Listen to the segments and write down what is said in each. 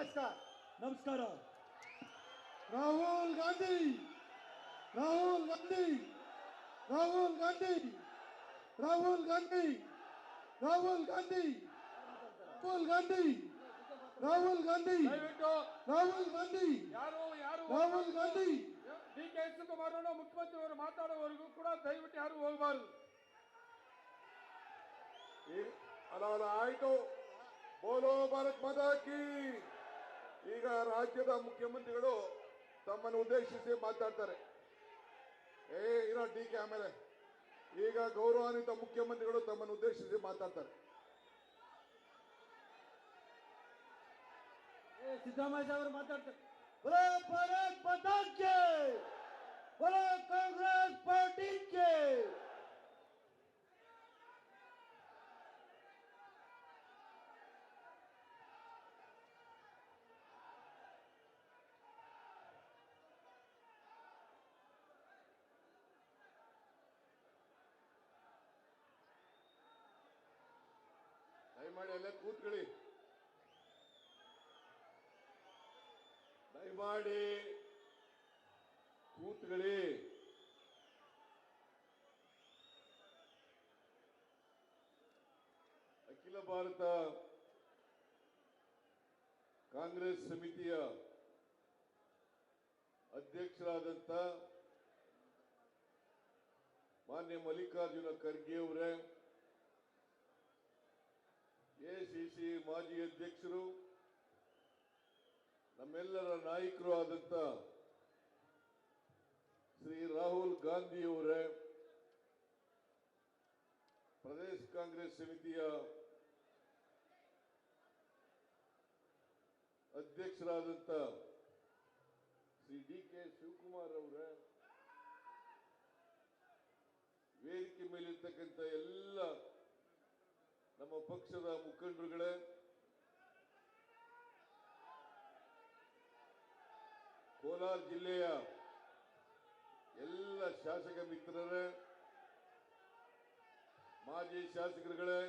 नमस्कार ನಮಸ್ಕಾರ. राहुल गांधी राहुल गांधी राहुल गांधी राहुल गांधी राहुल गांधी राहुल गांधी राहुल गांधी ದಯವಿಟ್ಟು राहुल गांधी ಯಾರು राहुल गांधी ಡಿ ಕೆ ಶಿವಕುಮಾರ್ ಮುಖ್ಯಮಂತ್ರಿ ಅವರು ಮಾತಾಡುವವರೆಗೂ ಕೂಡ ದಯವಿಟ್ಟು ಯಾರು ಹೋಗಬಾರದು. ಅಲ್ಲ ಆಯ್ತು. ಬೋಲೋ ಭಾರತ್ ಮಾತಾ ಕಿ. ಈಗ ರಾಜ್ಯದ ಮುಖ್ಯಮಂತ್ರಿಗಳು ತಮ್ಮನ್ನು ಉದ್ದೇಶಿಸಿ ಮಾತಾಡ್ತಾರೆ. ಇರೋ ಡಿ ಕೆ ಆಮೇಲೆ ಈಗ ಗೌರವಾನ್ವಿತ ಮುಖ್ಯಮಂತ್ರಿಗಳು ತಮ್ಮನ್ನು ಉದ್ದೇಶಿಸಿ ಮಾತಾಡ್ತಾರೆ. ಸಿದ್ದರಾಮಯ್ಯ ಅವರು ಮಾತಾಡ್ತಾರೆ. बोलो भारत माता की, बोलो कांग्रेस पार्टी के. ದಯಮಾಡಿ ಅಲ್ಲೇ ಕೂತ್ಕೊಳ್ಳಿ. ದಯಮಾಡಿ ಕೂತ್ಕೊಳ್ಳಿ. ಅಖಿಲ ಭಾರತ ಕಾಂಗ್ರೆಸ್ ಸಮಿತಿಯ ಅಧ್ಯಕ್ಷರಾದಂಥ ಮಾನ್ಯ ಮಲ್ಲಿಕಾರ್ಜುನ ಖರ್ಗೆ ಅವರೇ, ಎಸಿಸಿ ಮಾಜಿ ಅಧ್ಯಕ್ಷರು, ನಮ್ಮೆಲ್ಲರ ನಾಯಕರು ಆದಂಥ ಶ್ರೀ ರಾಹುಲ್ ಗಾಂಧಿ ಅವರೇ, ಪ್ರದೇಶ ಕಾಂಗ್ರೆಸ್ ಸಮಿತಿಯ ಅಧ್ಯಕ್ಷರಾದಂಥ ಶ್ರೀ ಡಿ ಕೆ ಶಿವಕುಮಾರ್ ಅವರೇ, ವೇದಿಕೆ ಮೇಲಿರ್ತಕ್ಕಂಥ ಎಲ್ಲ ನಮ್ಮ ಪಕ್ಷದ ಮುಖಂಡರುಗಳೇ, ಕೋಲಾರ ಜಿಲ್ಲೆಯ ಎಲ್ಲ ಶಾಸಕ ಮಿತ್ರರೇ, ಮಾಜಿ ಶಾಸಕರುಗಳೇ,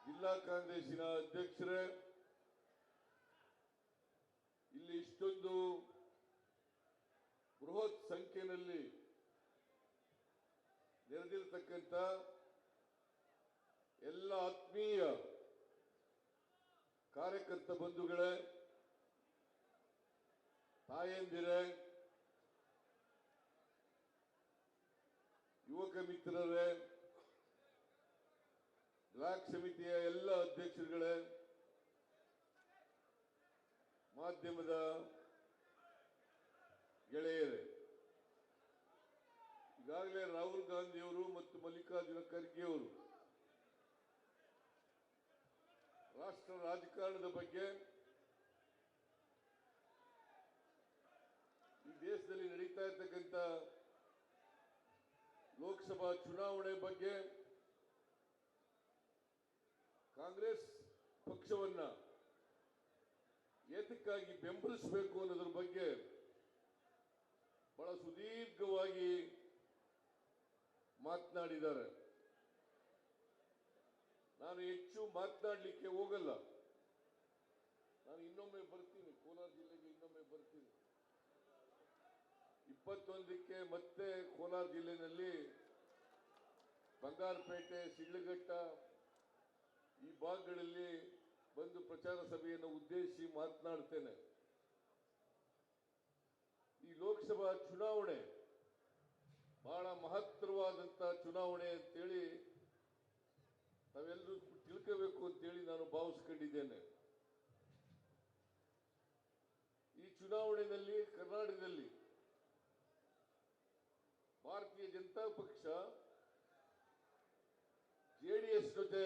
ಜಿಲ್ಲಾ ಕಾಂಗ್ರೆಸ್ಸಿನ ಅಧ್ಯಕ್ಷರೇ, ಇಲ್ಲಿ ಇಷ್ಟೊಂದು ಬೃಹತ್ ಸಂಖ್ಯೆಯಲ್ಲಿ ನೆರೆದಿರತಕ್ಕಂಥ ಎಲ್ಲ ಆತ್ಮೀಯ ಕಾರ್ಯಕರ್ತ ಬಂಧುಗಳೇ, ತಾಯಂದಿರೇ, ಯುವಕ ಮಿತ್ರರೇ, ಬ್ಲಾಕ್ ಸಮಿತಿಯ ಎಲ್ಲ ಅಧ್ಯಕ್ಷರುಗಳೇ, ಮಾಧ್ಯಮದ ಗೆಳೆಯರೇ, ಈಗಾಗಲೇ ರಾಹುಲ್ ಗಾಂಧಿ ಅವರು ಮತ್ತು ಮಲ್ಲಿಕಾರ್ಜುನ ಖರ್ಗೆ ಅವರು ರಾಷ್ಟ್ರ ರಾಜಕಾರಣದ ಬಗ್ಗೆ, ಈ ದೇಶದಲ್ಲಿ ನಡೀತಾ ಇರ್ತಕ್ಕಂಥ ಲೋಕಸಭಾ ಚುನಾವಣೆ ಬಗ್ಗೆ, ಕಾಂಗ್ರೆಸ್ ಪಕ್ಷವನ್ನ ಏತಕ್ಕಾಗಿ ಬೆಂಬಲಿಸಬೇಕು ಅನ್ನೋದ್ರ ಬಗ್ಗೆ ಬಹಳ ಸುದೀರ್ಘವಾಗಿ ಮಾತನಾಡಿದ್ದಾರೆ. ನಾನು ಹೆಚ್ಚು ಮಾತನಾಡಲಿಕ್ಕೆ ಹೋಗಲ್ಲ. ನಾನು ಇನ್ನೊಮ್ಮೆ ಬರ್ತೀನಿ, ಕೋಲಾರ ಜಿಲ್ಲೆಗೆ ಇನ್ನೊಮ್ಮೆ ಬರ್ತೀನಿ. 21ಕ್ಕೆ ಮತ್ತೆ ಕೋಲಾರ ಜಿಲ್ಲೆಯಲ್ಲಿ ಬಂಗಾರಪೇಟೆ, ಶಿಡ್ಲಘಟ್ಟ ಈ ಭಾಗಗಳಲ್ಲಿ ಬಂದು ಪ್ರಚಾರ ಸಭೆಯನ್ನು ಉದ್ದೇಶಿಸಿ ಮಾತನಾಡ್ತೇನೆ. ಈ ಲೋಕಸಭಾ ಚುನಾವಣೆ ಬಹಳ ಮಹತ್ತರವಾದಂಥ ಚುನಾವಣೆ ಅಂತೇಳಿ ತಾವೆಲ್ಲರೂ ತಿಳ್ಕೋಬೇಕು ಅಂತೇಳಿ ನಾನು ಭಾವಿಸ್ಕೊಂಡಿದ್ದೇನೆ. ಈ ಚುನಾವಣೆಯಲ್ಲಿ ಕರ್ನಾಟಕದಲ್ಲಿ ಭಾರತೀಯ ಜನತಾ ಪಕ್ಷ ಜೆಡಿಎಸ್ ಜೊತೆ